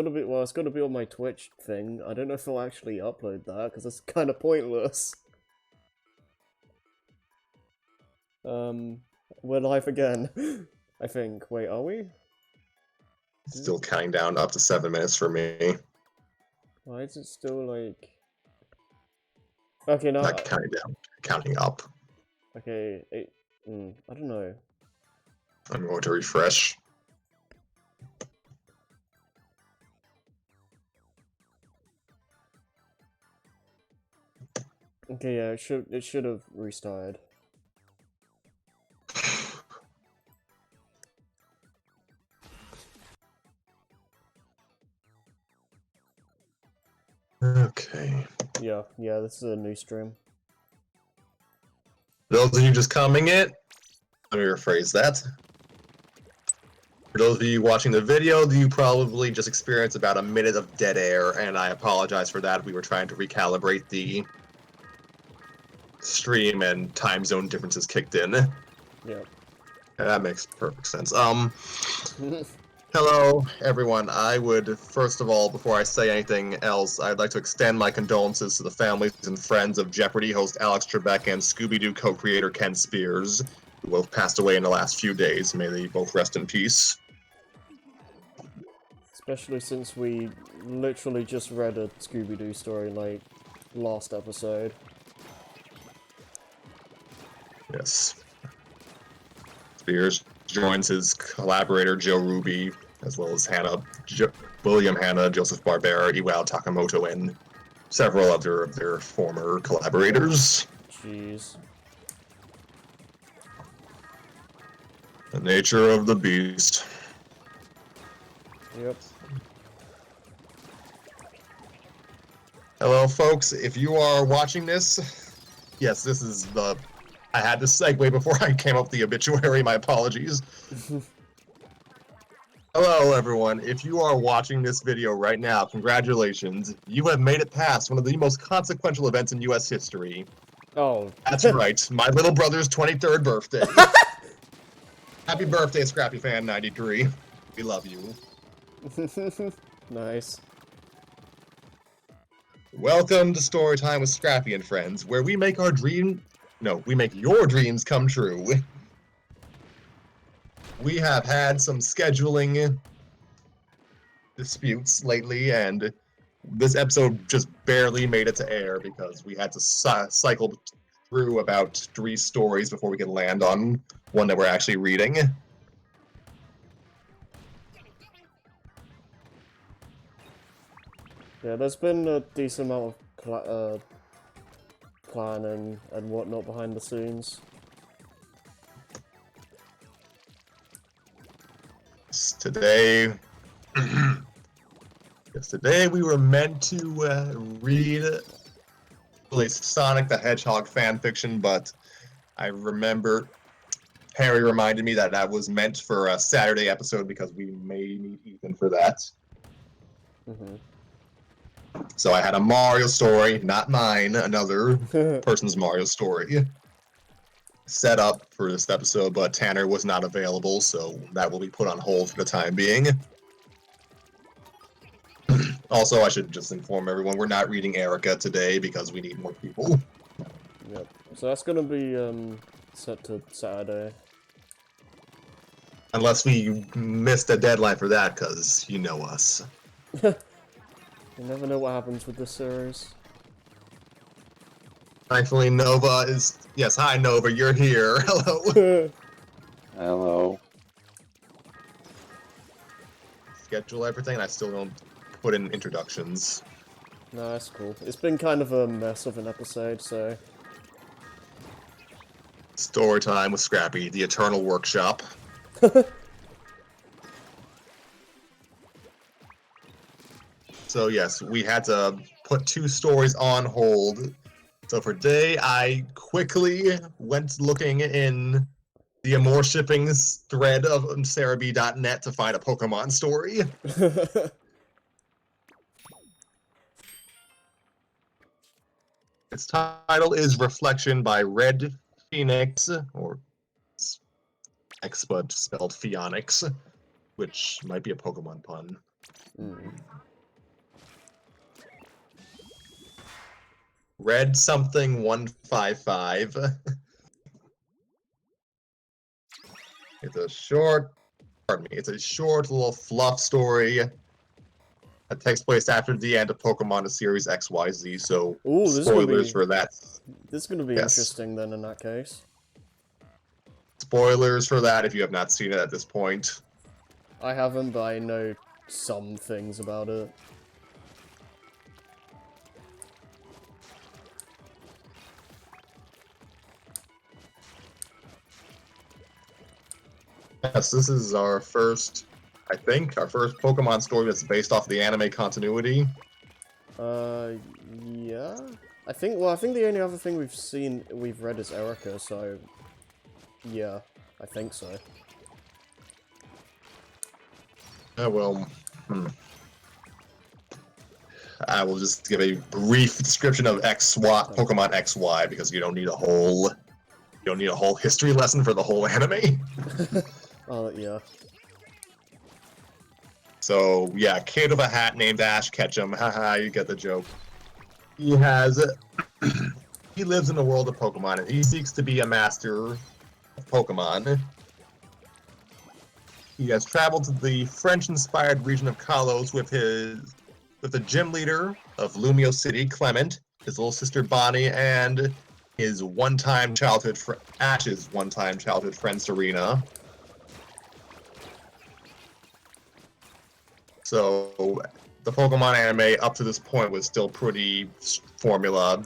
It's gotta be on my Twitch thing. I don't know if I'll actually upload that because it's kind of pointless. We're live again. I think. Wait, are we? Still counting down up to 7 minutes for me. Why is it still like? Okay, no. Not counting down, counting up. Okay, I don't know. I'm going to refresh. Okay, yeah, it should have restarted. Okay. Yeah, this is a new stream. For those of you just coming in, let me rephrase that. For those of you watching the video, you probably just experienced about a minute of dead air, and I apologize for that. We were trying to recalibrate the stream and time zone differences kicked in. Yeah. That makes perfect sense. Hello, everyone. I would, first of all, before I say anything else, I'd like to extend my condolences to the families and friends of Jeopardy host Alex Trebek and Scooby-Doo co-creator Ken Spears, who both passed away in the last few days. May they both rest in peace. Especially since we literally just read a Scooby-Doo story, like, last episode. Yes. Spears joins his collaborator Joe Ruby, as well as William Hanna, Joseph Barbera, Iwao Takamoto, and several other of their former collaborators. Jeez. The nature of the beast. Yep. Hello, folks. If you are watching this, yes, this is the... I had to segue before I came up with the obituary. My apologies. Hello, everyone. If you are watching this video right now, congratulations. You have made it past one of the most consequential events in U.S. history. Oh. That's right. My little brother's 23rd birthday. Happy birthday, Scrappy Fan 93. We love you. Nice. Welcome to Storytime with Scrappy and Friends, where we make our we make your dreams come true. We have had some scheduling disputes lately, and this episode just barely made it to air because we had to cycle through about 3 stories before we could land on one that we're actually reading. Yeah, there's been a decent amount of planning and whatnot behind the scenes. Today we were meant to read Sonic the Hedgehog fanfiction, but I remember Harry reminded me that was meant for a Saturday episode because we may need Ethan for that. So I had a Mario story, not mine, another person's Mario story, set up for this episode, but Tanner was not available, so that will be put on hold for the time being. Also, I should just inform everyone, we're not reading Erica today because we need more people. Yep. So that's gonna be set to Saturday. Unless we missed a deadline for that, because you know us. You never know what happens with this series. Thankfully, Nova is... Yes, hi, Nova, you're here. Hello. Hello. Schedule everything, I still don't put in introductions. No, that's cool. It's been kind of a mess of an episode, so... Storytime with Scrappy, the Eternal Workshop. So yes, we had to put 2 stories on hold. So for today, I quickly went looking in the Amourshipping thread of Cerebi.net to find a Pokemon story. Its title is Reflection by Red Phoenix, or X but spelled Phoenix, which might be a Pokemon pun. Hmm. Red something 155. It's a short, pardon me, it's a short little fluff story that takes place after the end of Pokemon the Series XYZ, so Ooh, spoilers for that. this is gonna be Yes. interesting then in that case. Spoilers for that if you have not seen it at this point. I haven't, but I know some things about it. Yes, this is our first, I think, our first Pokemon story that's based off the anime continuity. Yeah? I think the only other thing we've read is Erica, so... Yeah, I think so. Well, I will just give a brief description of Pokemon XY because you don't need a whole history lesson for the whole anime. Oh, yeah. So yeah, kid with a hat named Ash Ketchum. Haha, you get the joke. He lives in the world of Pokemon and he seeks to be a master of Pokemon. He has traveled to the French-inspired region of Kalos with the gym leader of Lumio City, Clement, his little sister Bonnie, and his Ash's one-time childhood friend Serena. So the Pokemon anime up to this point was still pretty formula.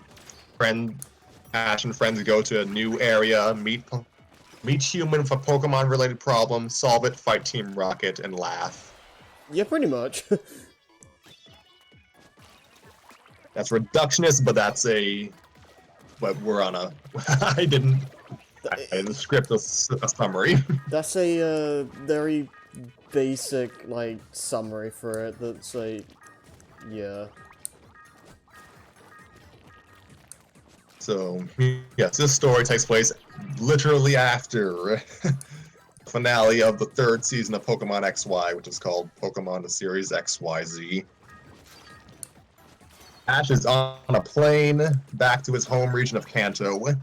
Ash and friends go to a new area, meet human with a Pokemon-related problem, solve it, fight Team Rocket, and laugh. Yeah, pretty much. That's reductionist, but that's but we're on a. I didn't script a summary. That's a very basic, like, summary for it. That's a... Yeah. So, yes, this story takes place literally after the finale of the third season of Pokemon XY, which is called Pokemon the Series XYZ. Ash is on a plane back to his home region of Kanto. And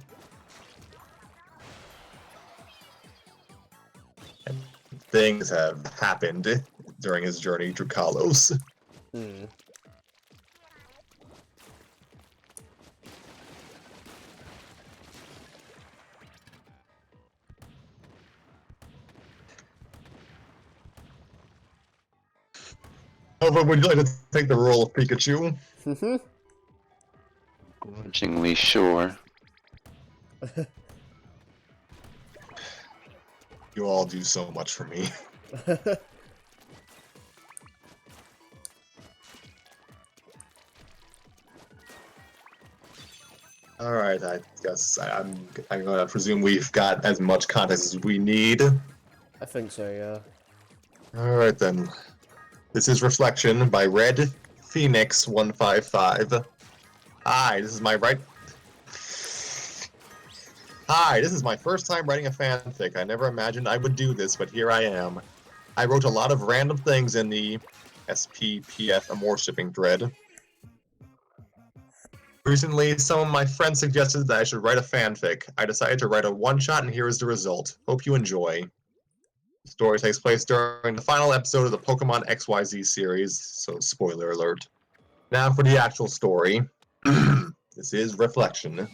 things have happened during his journey through Kalos. Hmm. However, would you like to take the role of Pikachu? Grudgingly sure. You all do so much for me. Alright, I guess I'm gonna presume we've got as much context as we need. I think so, yeah. Alright then. This is Reflection by Red Phoenix 155. Hi, this is my first time writing a fanfic. I never imagined I would do this, but here I am. I wrote a lot of random things in the SPPF Amourshipping thread. Recently, some of my friends suggested that I should write a fanfic. I decided to write a one-shot, and here is the result. Hope you enjoy. The story takes place during the final episode of the Pokemon XYZ series, so spoiler alert. Now for the actual story. This is Reflection.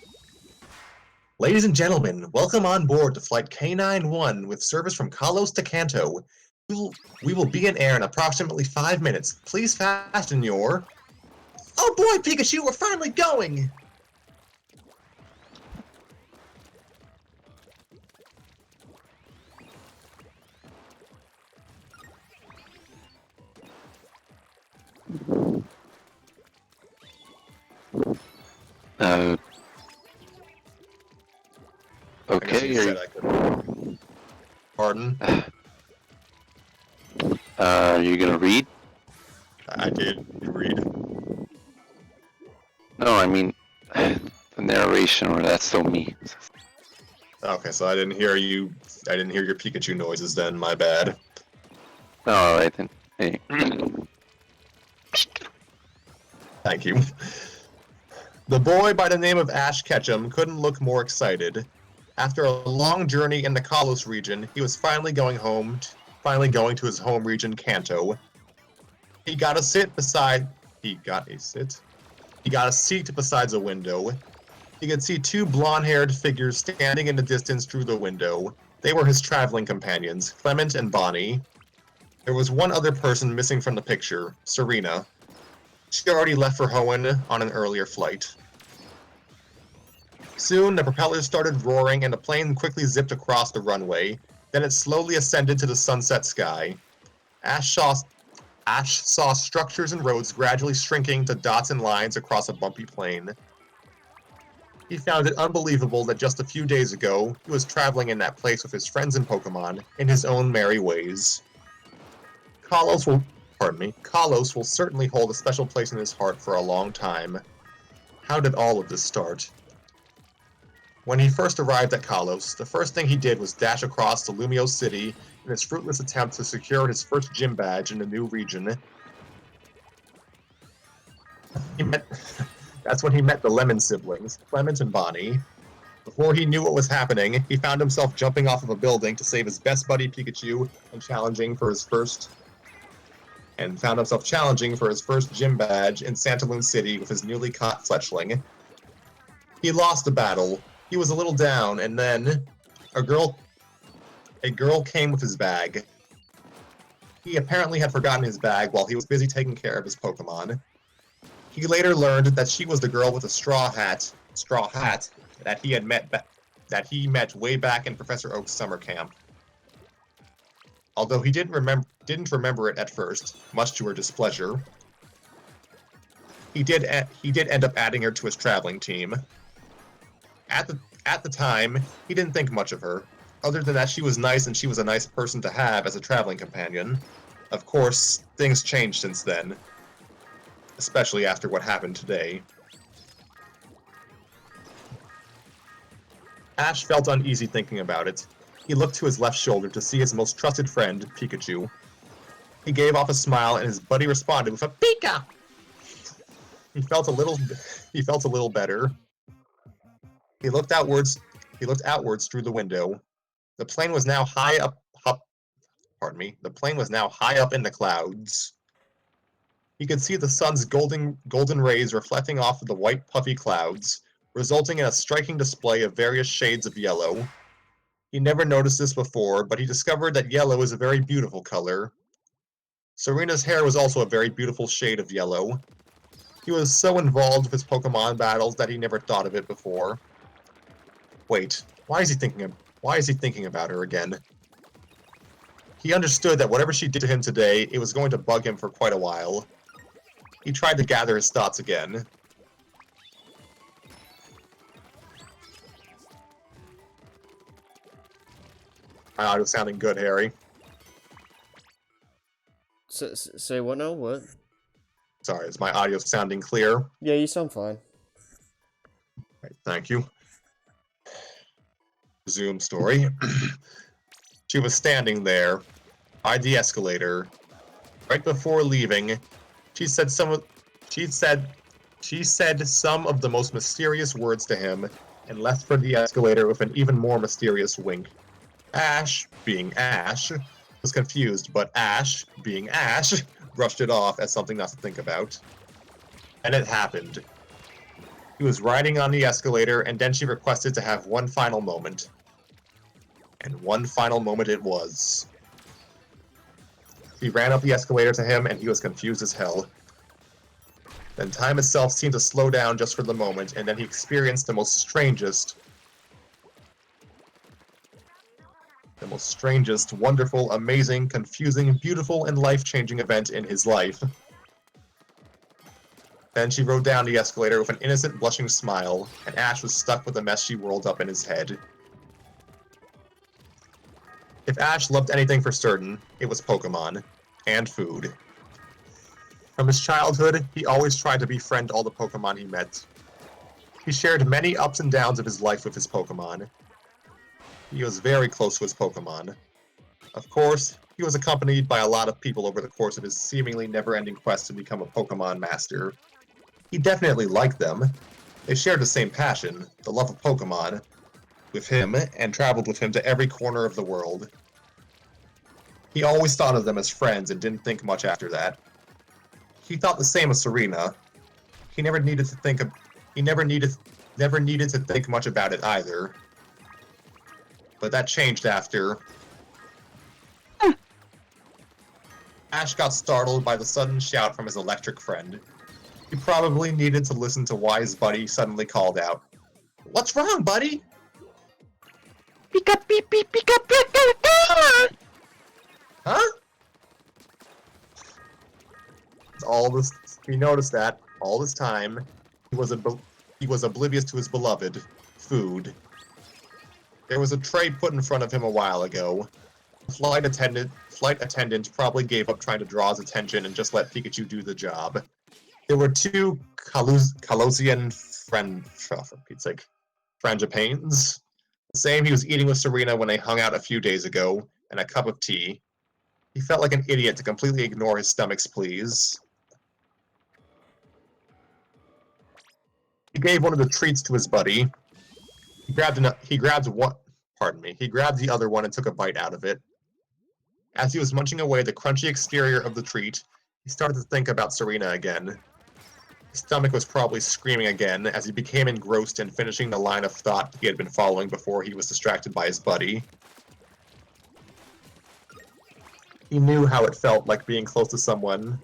Ladies and gentlemen, welcome on board to Flight K91 with service from Kalos to Kanto. We will be in air in approximately 5 minutes. Please fasten your... Oh boy, Pikachu, we're finally going! Okay, said I could. Pardon? you gonna read? I did read. No, I mean, the narration, or that's still me. Okay, so I didn't hear your Pikachu noises then, my bad. Alright then. Hey. Thank you. The boy by the name of Ash Ketchum couldn't look more excited. After a long journey in the Kalos region, he was finally going to his home region, Kanto. He got a seat beside a window. He could see two blonde-haired figures standing in the distance through the window. They were his traveling companions, Clement and Bonnie. There was one other person missing from the picture, Serena. She already left for Hoenn on an earlier flight. Soon, the propellers started roaring and the plane quickly zipped across the runway. Then it slowly ascended to the sunset sky. Ash saw structures and roads gradually shrinking to dots and lines across a bumpy plain. He found it unbelievable that just a few days ago, he was traveling in that place with his friends and Pokemon in his own merry ways. Kalos will certainly hold a special place in his heart for a long time. How did all of this start? When he first arrived at Kalos, the first thing he did was dash across to Lumio City in his fruitless attempt to secure his first gym badge in the new region. That's when he met the Lemon siblings, Clement and Bonnie. Before he knew what was happening, he found himself jumping off of a building to save his best buddy Pikachu and found himself challenging for his first gym badge in Santaloon City with his newly caught fletchling. He lost the battle. He was a little down, and then a girl came with his bag. He apparently had forgotten his bag while he was busy taking care of his Pokemon. He later learned that she was the girl with the straw hat that he met way back in Professor Oak's summer camp. Although he didn't remember it at first, much to her displeasure. He did end up adding her to his traveling team. At the time, he didn't think much of her, other than that she was nice and she was a nice person to have as a traveling companion. Of course, things changed since then, especially after what happened today. Ash felt uneasy thinking about it. He looked to his left shoulder to see his most trusted friend, Pikachu. He gave off a smile and his buddy responded with a Pika! He felt a little better. He looked outwards through the window. The plane was now high up in the clouds. He could see the sun's golden rays reflecting off of the white puffy clouds, resulting in a striking display of various shades of yellow. He never noticed this before, but he discovered that yellow is a very beautiful color. Serena's hair was also a very beautiful shade of yellow. He was so involved with his Pokemon battles that he never thought of it before. Wait, why is he thinking about her again? He understood that whatever she did to him today, it was going to bug him for quite a while. He tried to gather his thoughts again. My audio's sounding good, Harry. Say what now? What? Sorry, is my audio sounding clear? Yeah, you sound fine. Right, thank you. Zoom story. She was standing there by the escalator. Right before leaving, she said some of the most mysterious words to him and left for the escalator with an even more mysterious wink. Ash, being Ash, was confused, but Ash, being Ash, brushed it off as something not to think about. And it happened. He was riding on the escalator, and then she requested to have one final moment. And one final moment it was. He ran up the escalator to him, and he was confused as hell. Then time itself seemed to slow down just for the moment, and then he experienced the most strangest, wonderful, amazing, confusing, beautiful, and life-changing event in his life. Then she rode down the escalator with an innocent, blushing smile, and Ash was stuck with the mess she whirled up in his head. If Ash loved anything for certain, it was Pokemon. And food. From his childhood, he always tried to befriend all the Pokemon he met. He shared many ups and downs of his life with his Pokemon. He was very close to his Pokemon. Of course, he was accompanied by a lot of people over the course of his seemingly never-ending quest to become a Pokemon master. He definitely liked them. They shared the same passion, the love of Pokemon, with him, and traveled with him to every corner of the world. He always thought of them as friends and didn't think much after that. He thought the same of Serena. He never needed to think much about it either. But that changed after Ash got startled by the sudden shout from his electric friend. He probably needed to listen to why his buddy suddenly called out. What's wrong, buddy? Pika beep beep pika pika. Huh? He noticed that all this time he was oblivious to his beloved food. There was a tray put in front of him a while ago. The flight attendant probably gave up trying to draw his attention and just let Pikachu do the job. There were two Calosian frangipanes, the same he was eating with Serena when they hung out a few days ago, and a cup of tea. He felt like an idiot to completely ignore his stomach's pleas. He gave one of the treats to his buddy. He grabbed the other one and took a bite out of it. As he was munching away the crunchy exterior of the treat, he started to think about Serena again. His stomach was probably screaming again as he became engrossed in finishing the line of thought he had been following before he was distracted by his buddy. He knew how it felt like being close to someone.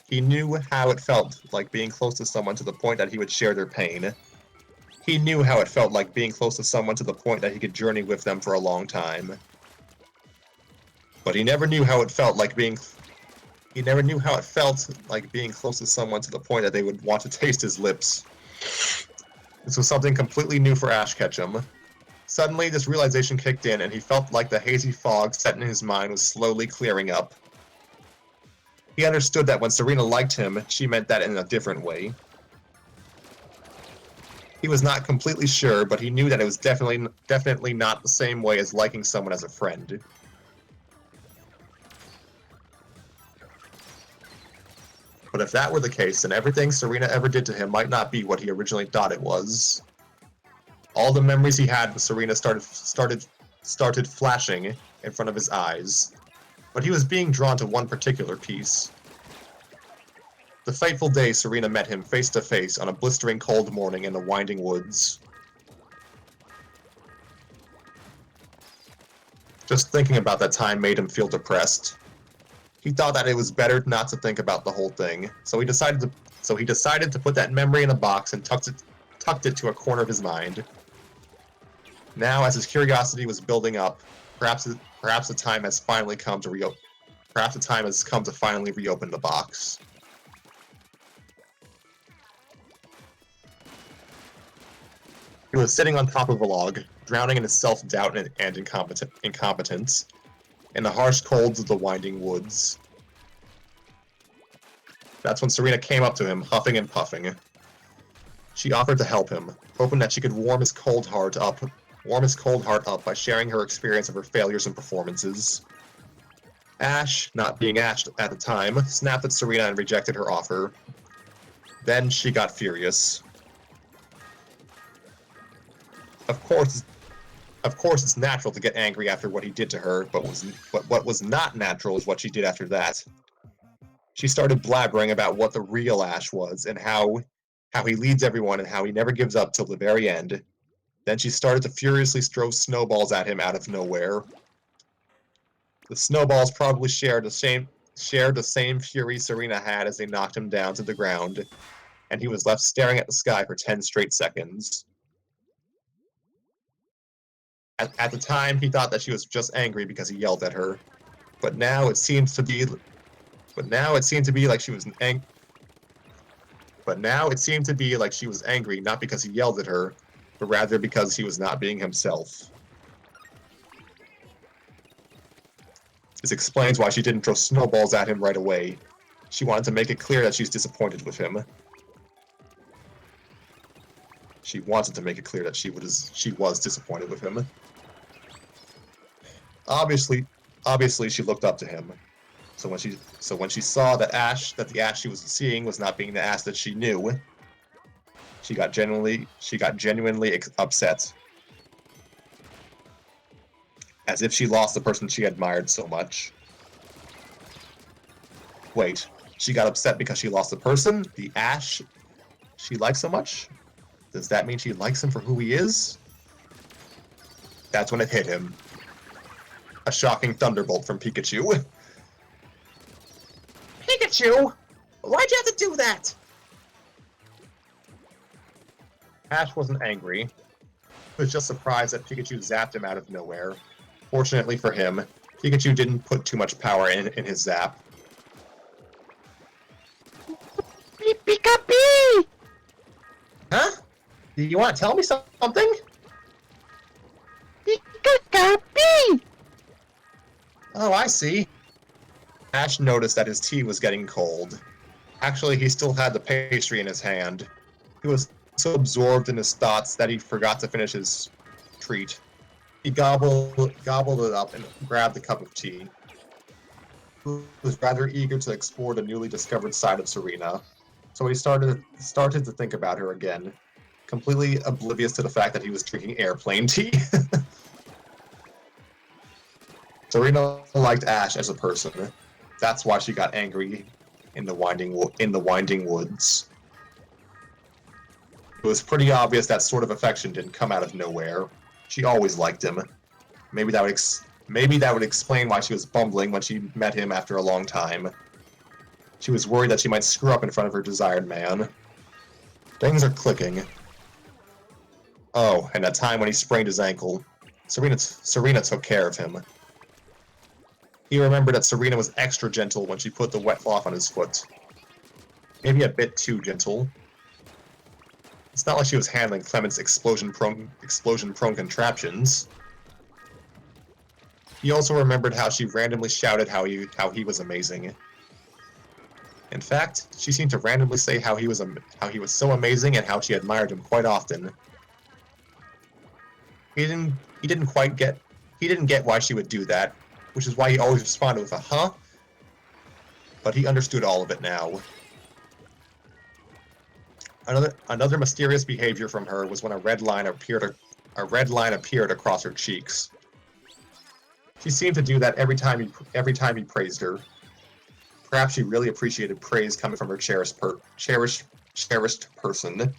He knew how it felt like being close to someone to the point that he would share their pain. He knew how it felt like being close to someone to the point that he could journey with them for a long time. But he never knew how it felt like being close to someone to the point that they would want to taste his lips. This was something completely new for Ash Ketchum. Suddenly, this realization kicked in, and he felt like the hazy fog set in his mind was slowly clearing up. He understood that when Serena liked him, she meant that in a different way. He was not completely sure, but he knew that it was definitely not the same way as liking someone as a friend. But if that were the case, then everything Serena ever did to him might not be what he originally thought it was. All the memories he had with Serena started flashing in front of his eyes. But he was being drawn to one particular piece. The fateful day Serena met him face to face on a blistering cold morning in the winding woods. Just thinking about that time made him feel depressed. He thought that it was better not to think about the whole thing, so he decided to put that memory in a box and tucked it to a corner of his mind. Now, as his curiosity was building up, perhaps the time has finally come to finally reopen the box. He was sitting on top of a log, drowning in his self-doubt and incompetence, in the harsh colds of the winding woods. That's when Serena came up to him, huffing and puffing. She offered to help him, hoping that she could warm his cold heart up by sharing her experience of her failures and performances. Ash, not being Ash at the time, snapped at Serena and rejected her offer. Then she got furious. Of course it's natural to get angry after what he did to her, but what was not natural is what she did after that. She started blabbering about what the real Ash was, and how he leads everyone and how he never gives up till the very end. Then she started to furiously throw snowballs at him out of nowhere. The snowballs probably shared the same fury Serena had as they knocked him down to the ground, and he was left staring at the sky for 10 straight seconds. At the time, he thought that she was just angry because he yelled at her, but now it seemed to be like she was angry not because he yelled at her, but rather because he was not being himself. This explains why she didn't throw snowballs at him right away. She wanted to make it clear that she's disappointed with him. She wanted to make it clear that she was disappointed with him. Obviously she looked up to him. So when she saw that the Ash she was seeing was not being the Ash that she knew, she got genuinely upset. As if she lost the person she admired so much. Wait, she got upset because she lost the person, the Ash she likes so much? Does that mean she likes him for who he is? That's when it hit him. A shocking thunderbolt from Pikachu. Pikachu! Why'd you have to do that? Ash wasn't angry. He was just surprised that Pikachu zapped him out of nowhere. Fortunately for him, Pikachu didn't put too much power in his zap. Pika-pee! Huh? Do you want to tell me something? Pika-pee! Oh, I see. Ash noticed that his tea was getting cold. Actually, he still had the pastry in his hand. He was so absorbed in his thoughts that he forgot to finish his treat. He gobbled it up and grabbed the cup of tea. He was rather eager to explore the newly discovered side of Serena, so he started to think about her again, completely oblivious to the fact that he was drinking airplane tea. Serena liked Ash as a person. That's why she got angry in the winding woods. It was pretty obvious that sort of affection didn't come out of nowhere. She always liked him. Maybe that would explain why she was bumbling when she met him after a long time. She was worried that she might screw up in front of her desired man. Things are clicking. Oh, and that time when he sprained his ankle. Serena took care of him. He remembered that Serena was extra gentle when she put the wet cloth on his foot. Maybe a bit too gentle. It's not like she was handling Clement's explosion-prone contraptions. He also remembered how she randomly shouted how he was amazing. In fact, she seemed to randomly say how he was so amazing and how she admired him quite often. He didn't get why she would do that, which is why he always responded with a huh? But he understood all of it now. Another mysterious behavior from her was when a red line appeared across her cheeks. She seemed to do that every time he praised her. Perhaps she really appreciated praise coming from her cherished person.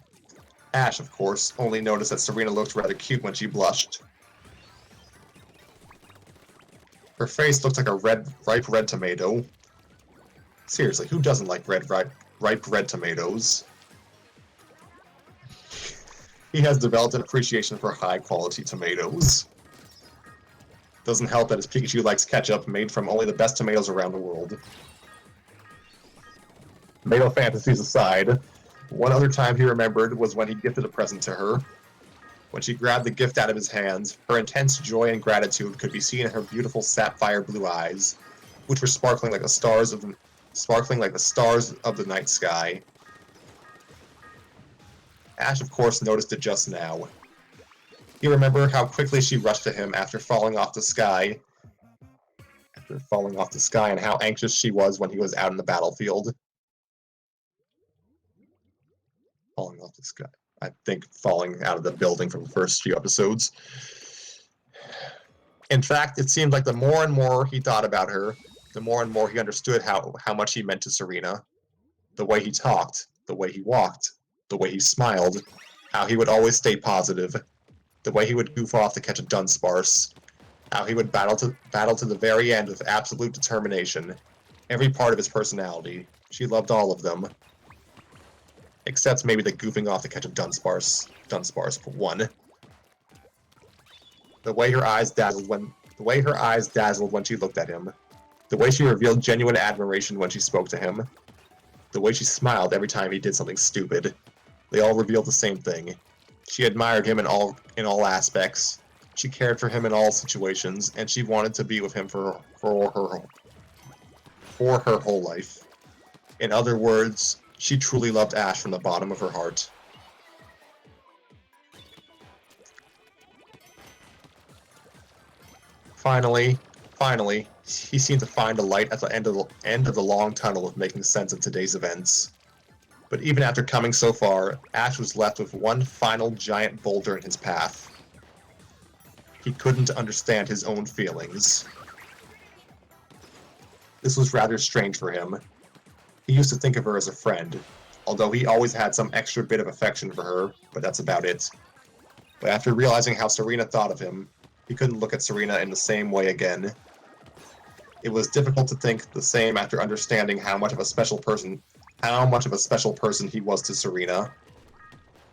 Ash, of course, only noticed that Serena looked rather cute when she blushed. Her face looked like a ripe red tomato. Seriously, who doesn't like ripe red tomatoes? He has developed an appreciation for high-quality tomatoes. Doesn't help that his Pikachu likes ketchup made from only the best tomatoes around the world. Tomato fantasies aside, one other time he remembered was when he gifted a present to her. When she grabbed the gift out of his hands, her intense joy and gratitude could be seen in her beautiful sapphire blue eyes, which were sparkling like the stars of the night sky. Ash, of course, noticed it just now. He remembered how quickly she rushed to him after falling off the sky, and how anxious she was when he was out in the battlefield. Falling off the sky. I think falling out of the building from the first few episodes. In fact, it seemed like the more and more he thought about her, the more and more he understood how much he meant to Serena. The way he talked, the way he walked, the way he smiled, how he would always stay positive, the way he would goof off to catch a Dunsparce, how he would battle to the very end with absolute determination. Every part of his personality. She loved all of them. Except maybe the goofing off to catch a Dunsparce for one. The way her eyes dazzled when she looked at him. The way she revealed genuine admiration when she spoke to him. The way she smiled every time he did something stupid. They all revealed the same thing. She admired him in all aspects. She cared for him in all situations, and she wanted to be with him for her whole life. In other words, she truly loved Ash from the bottom of her heart. Finally, Finally, he seemed to find a light at the end of the long tunnel of making sense of today's events. But even after coming so far, Ash was left with one final giant boulder in his path. He couldn't understand his own feelings. This was rather strange for him. He used to think of her as a friend, although he always had some extra bit of affection for her, but that's about it. But after realizing how Serena thought of him, he couldn't look at Serena in the same way again. It was difficult to think the same after understanding how much of a special person he was to Serena.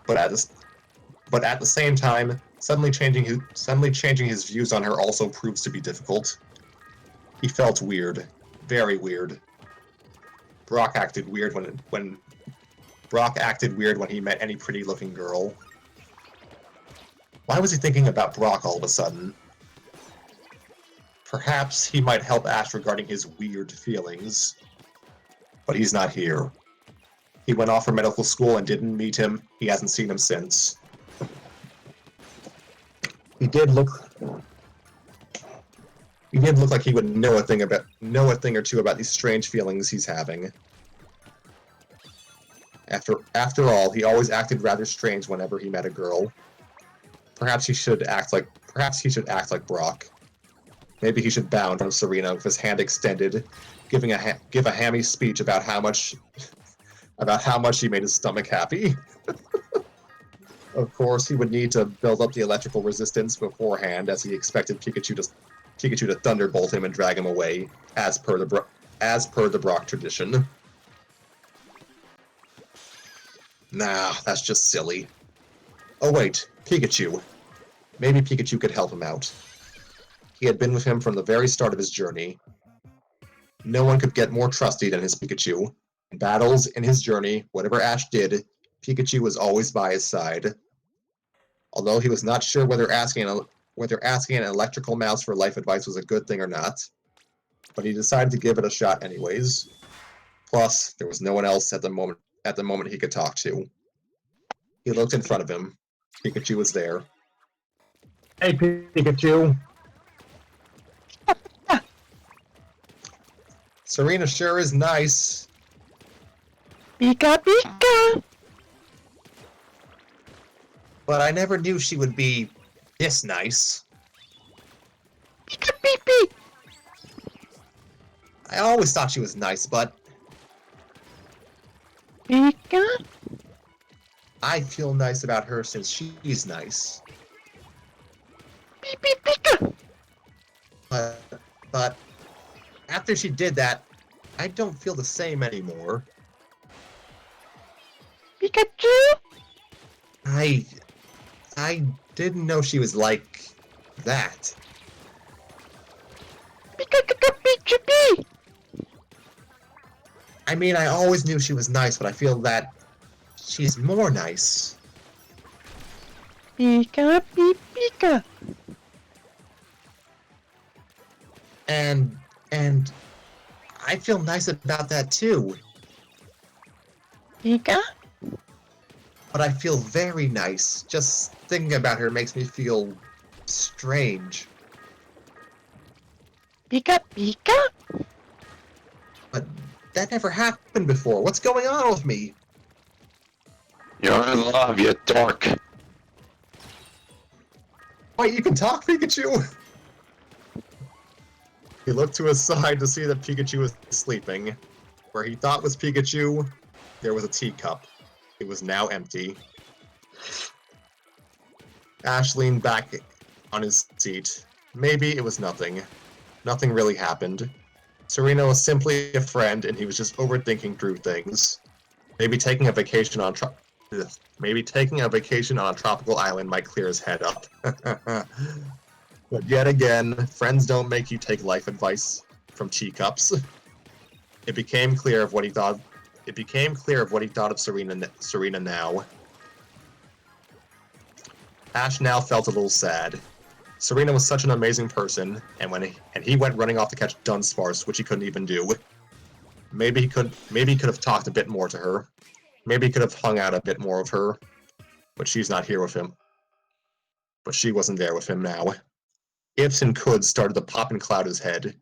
But at the same time, suddenly changing his views on her also proves to be difficult. He felt weird, very weird. Brock acted weird when he met any pretty-looking girl. Why was he thinking about Brock all of a sudden? Perhaps he might help Ash regarding his weird feelings. But he's not here. He went off for medical school and didn't meet him. He hasn't seen him since. He did look like he would know a thing or two about these strange feelings he's having. After all, he always acted rather strange whenever he met a girl. Perhaps he should act like Brock. Maybe he should bow in front of Serena with his hand extended, give a hammy speech about how much he made his stomach happy. Of course, he would need to build up the electrical resistance beforehand, as he expected Pikachu to thunderbolt him and drag him away, as per the Brock tradition. Nah, that's just silly. Oh wait, Pikachu. Maybe Pikachu could help him out. He had been with him from the very start of his journey. No one could get more trusty than his Pikachu. In battles, in his journey, whatever Ash did, Pikachu was always by his side. Although he was not sure whether asking an electrical mouse for life advice was a good thing or not, but he decided to give it a shot anyways. Plus, there was no one else at the moment he could talk to. He looked in front of him. Pikachu was there. Hey, Pikachu! Serena sure is nice. Pika Pika! But I never knew she would be this nice. Pika Pee. I always thought she was nice, but Pika? I feel nice about her since she's nice. Pika! But after she did that, I don't feel the same anymore. Pikachu? I didn't know she was like that. Pika. I mean, I always knew she was nice, but I feel that she's more nice. Pika. And I feel nice about that too. Pika? But I feel very nice. Just thinking about her makes me feel strange. Pika. But that never happened before. What's going on with me? You're in love, you dork. Wait, you can talk, Pikachu? He looked to his side to see that Pikachu was sleeping. Where he thought was Pikachu, there was a teacup. It was now empty. Ash leaned back on his seat. Maybe it was nothing. Nothing really happened. Serena was simply a friend, and he was just overthinking through things. Maybe taking a vacation on a tropical island might clear his head up. But yet again, friends don't make you take life advice from teacups. It became clear of what he thought. It became clear of what he thought of Serena now. Ash now felt a little sad. Serena was such an amazing person, and he went running off to catch Dunsparce, which he couldn't even do. Maybe he could have talked a bit more to her. Maybe he could have hung out a bit more with her. But she's not here with him. But she wasn't there with him now. ifs and coulds started to pop and cloud his head.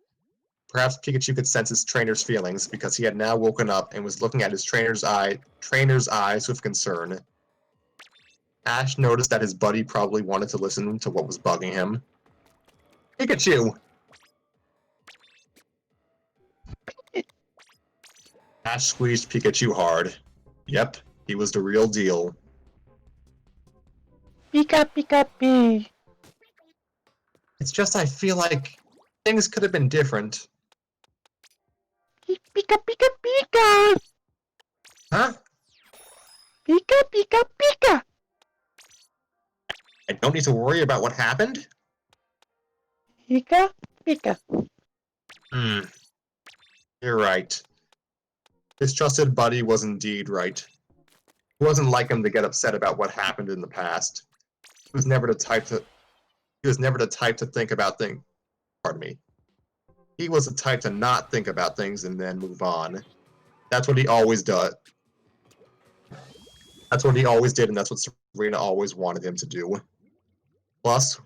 Perhaps Pikachu could sense his trainer's feelings because he had now woken up and was looking at his trainer's eyes with concern. Ash noticed that his buddy probably wanted to listen to what was bugging him. Pikachu! Ash squeezed Pikachu hard. Yep, he was the real deal. Pika Pika Pee. It's just I feel like things could have been different. Pika Pika Pika. Huh? Pika Pika Pika. I don't need to worry about what happened? Pika Pika. You're right. His trusted buddy was indeed right. It wasn't like him to get upset about what happened in the past. He was never the type to think about things. Pardon me. He was the type to not think about things and then move on. That's what he always does. That's what he always did, and that's what Serena always wanted him to do. Plus,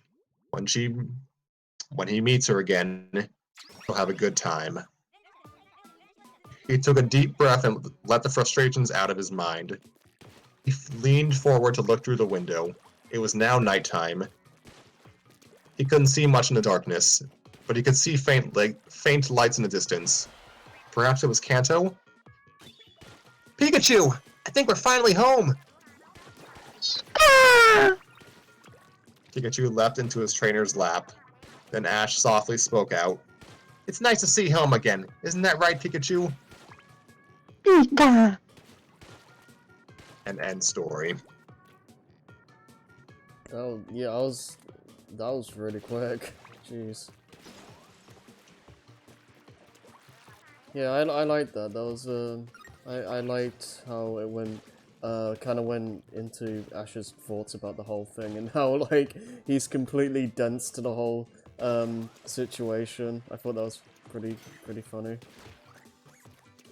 when he meets her again, he'll have a good time. He took a deep breath and let the frustrations out of his mind. He leaned forward to look through the window. It was now nighttime. He couldn't see much in the darkness, but he could see faint lights in the distance. Perhaps it was Kanto? Pikachu! I think we're finally home! Ah! Pikachu leapt into his trainer's lap. Then Ash softly spoke out. It's nice to see home again. Isn't that right, Pikachu? Pika. And end story. Oh, yeah, that was really quick. Jeez. Yeah, I liked that. That was, I liked how it went, kind of went into Ash's thoughts about the whole thing and how, like, he's completely dense to the whole, situation. I thought that was pretty funny.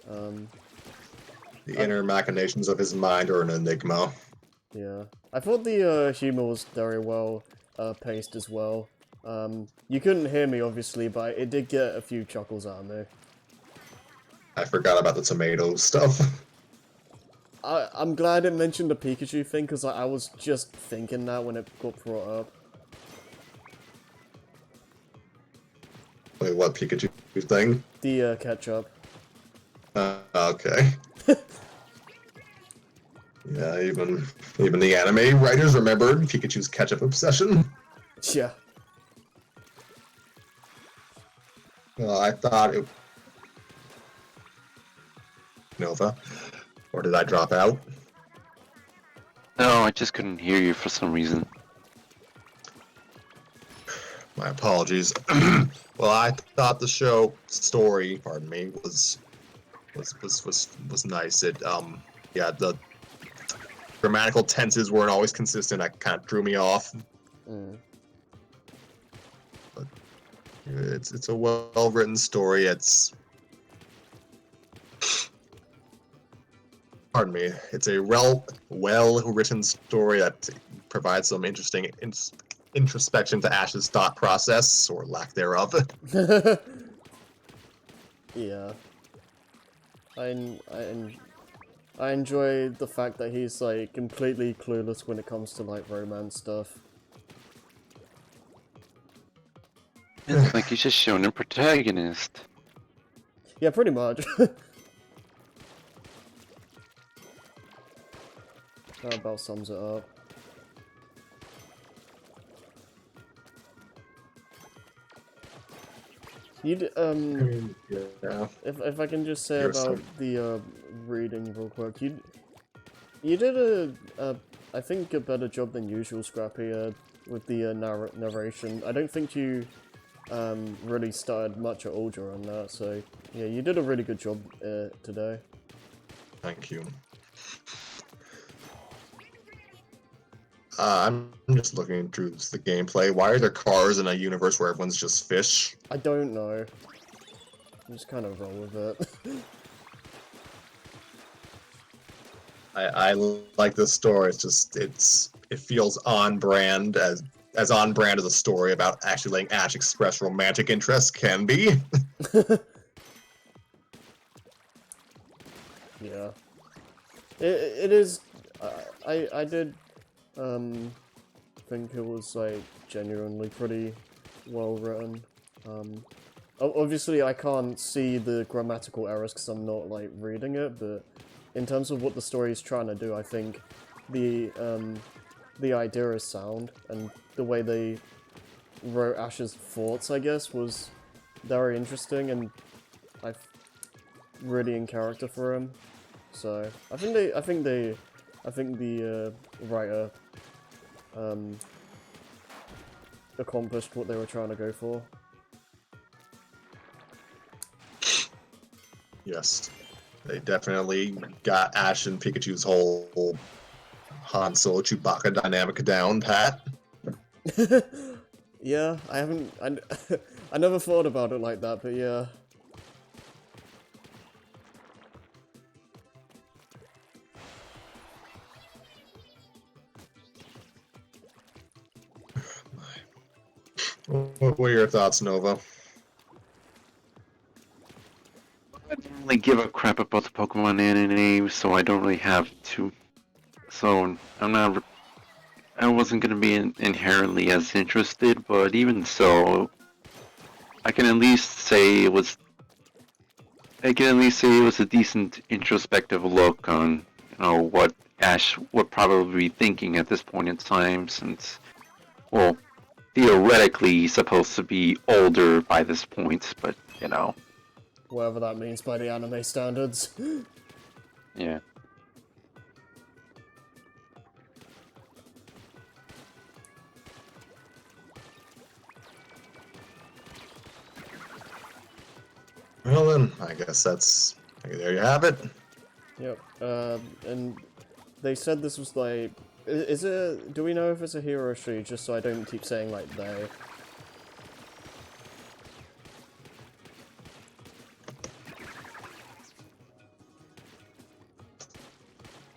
The inner machinations of his mind are an enigma. Yeah. I thought the, humor was very well, paced as well. You couldn't hear me, obviously, but it did get a few chuckles out of me. I forgot about the tomato stuff. I'm glad it mentioned the Pikachu thing, because I was just thinking that when it got brought up. Wait, what Pikachu thing? The, ketchup. Okay. Yeah, even the anime writers remembered Pikachu's ketchup obsession. Yeah. I thought it... Nova? Or did I drop out? No, I just couldn't hear you for some reason. My apologies. Well, I thought the show story, pardon me, was nice. It yeah, the grammatical tenses weren't always consistent. That kind of threw me off. But it's a well-written story. It's pardon me. It's a well-written story that provides some interesting introspection to Ash's thought process, or lack thereof. Yeah. I enjoy the fact that he's, like, completely clueless when it comes to, like, romance stuff. It's like he's just shown a protagonist. Yeah, pretty much. That about sums it up. Yeah. If I can just say Here's about some- the reading real quick, you did I think a better job than usual, Scrappy, with the narration. I don't think you really started much at all during that, so yeah, you did a really good job today. Thank you. I'm just looking through the gameplay. Why are there cars in a universe where everyone's just fish? I don't know. I'm just kind of roll with it. I like this story. It's just it feels on brand as as on brand as a story about actually letting Ash express romantic interest can be. Yeah. It is. I did think it was like genuinely pretty well written. Obviously I can't see the grammatical errors because I'm not like reading it, but in terms of what the story is trying to do, I think the idea is sound, and the way they wrote Ash's thoughts, I guess, was very interesting, and I really in character for him. So I think the writer accomplished what they were trying to go for. Yes, they definitely got Ash and Pikachu's whole Han Solo Chewbacca dynamic down pat. Yeah, I haven't. I never thought about it like that, but yeah. What were your thoughts, Nova? I don't really give a crap about the Pokemon anime, so I don't really have to. So I'm not. I wasn't gonna be inherently as interested, but even so, I can at least say it was. I can at least say it was a decent introspective look on, what Ash would probably be thinking at this point in time, since, well, theoretically he's supposed to be older by this point, but Whatever that means by the anime standards. yeah. Well then, I guess that's there you have it. Yep. And they said this was like, is it? Do we know if it's a he or a she? Just so I don't keep saying like they.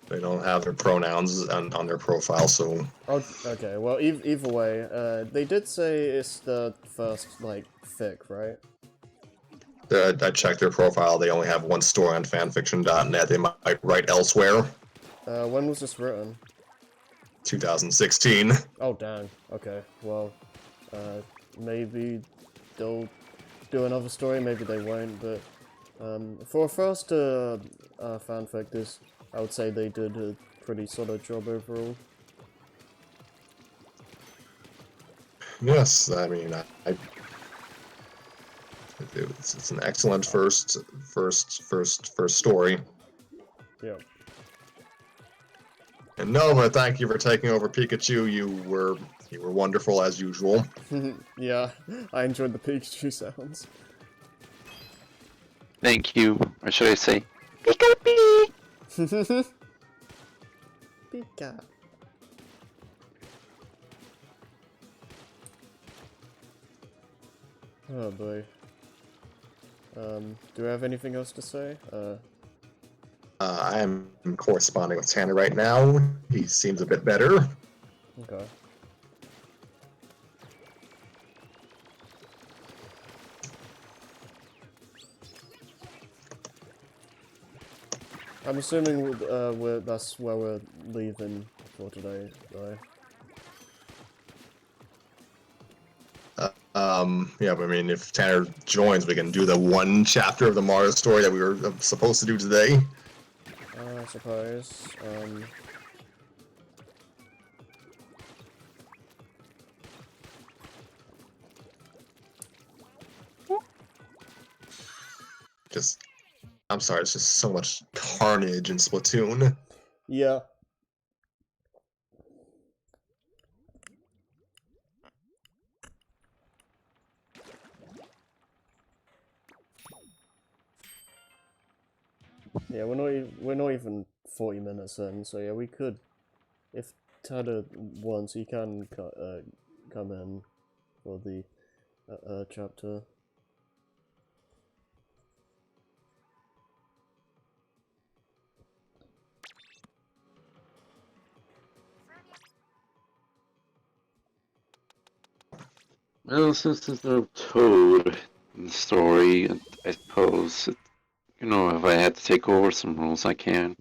They don't have their pronouns on their profile, so Oh, okay. Well, either way, they did say it's the first like fic, right? I checked their profile. They only have one story on fanfiction.net. They might write elsewhere. When was this written? 2016. Oh, dang. Okay. Well, maybe they'll do another story. Maybe they won't. But for a first fanfic, I would say they did a pretty solid job overall. Yes, I mean, it's an excellent first story. Yeah. And Nova, thank you for taking over Pikachu. You were wonderful as usual. Yeah, I enjoyed the Pikachu sounds. Thank you, or should I say, Pikachu? Pika. Oh boy. Do I have anything else to say? I am corresponding with Tanner right now. He seems a bit better. Okay. I'm assuming that's where we're leaving for today, right? Yeah, but I mean, if Tanner joins, we can do the one chapter of the Mario story that we were supposed to do today. I suppose. I'm sorry, it's just so much carnage in Splatoon. Yeah. Yeah, we're not even 40 minutes in, so yeah, we could, if Tada wants, he can come in for the chapter. Well, since there's no toad in the story, I suppose, you know, if I had to take over some rules, I can.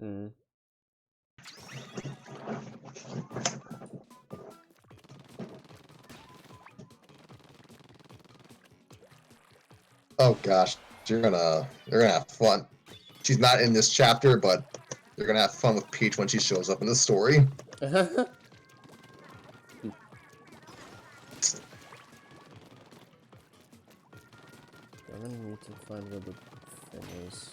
Hmm. Oh gosh, you're gonna have fun. She's not in this chapter, but you're gonna have fun with Peach when she shows up in the story. I'm gonna need to find where the thing is.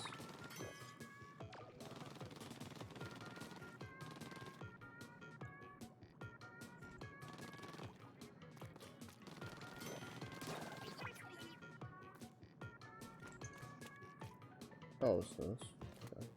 Oh, it's this. Okay.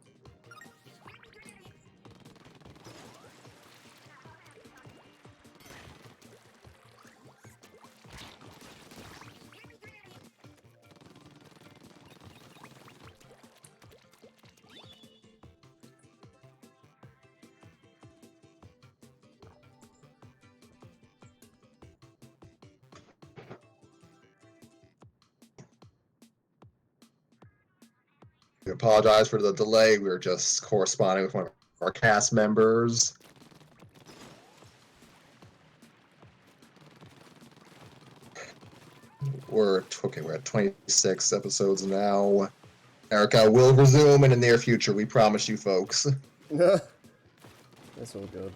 We apologize for the delay. We were just corresponding with one of our cast members. We're at 26 episodes now. Erica will resume in the near future. We promise you, folks. That's all good.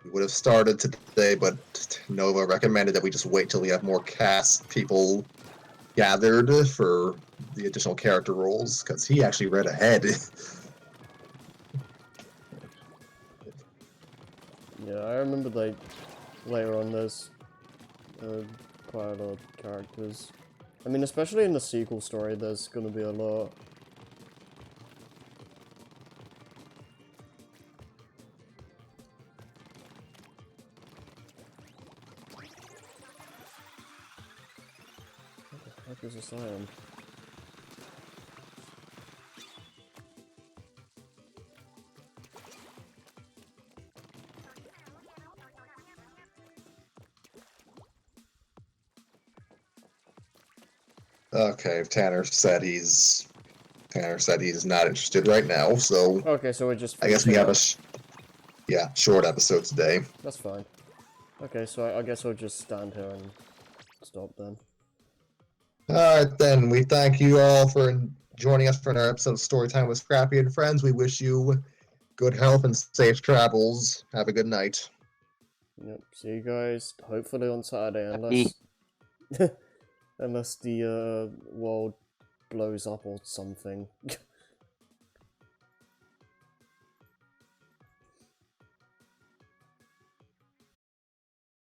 We would have started today, but Nova recommended that we just wait till we have more cast people gathered for the additional character roles, because he actually read ahead. Yeah, I remember like later on there's quite a lot of characters. I mean, especially in the sequel story, there's gonna be a lot. What the heck is this iron? Okay, Tanner said he's not interested right now, so Okay, so we're just I guess we finishing have up. short episode today. That's fine. Okay, so I guess I'll just stand here and stop then. Alright then, we thank you all for joining us for another episode of Storytime with Scrappy and Friends. We wish you good health and safe travels. Have a good night. Yep, see you guys hopefully on Saturday, Happy. unless unless the world blows up or something.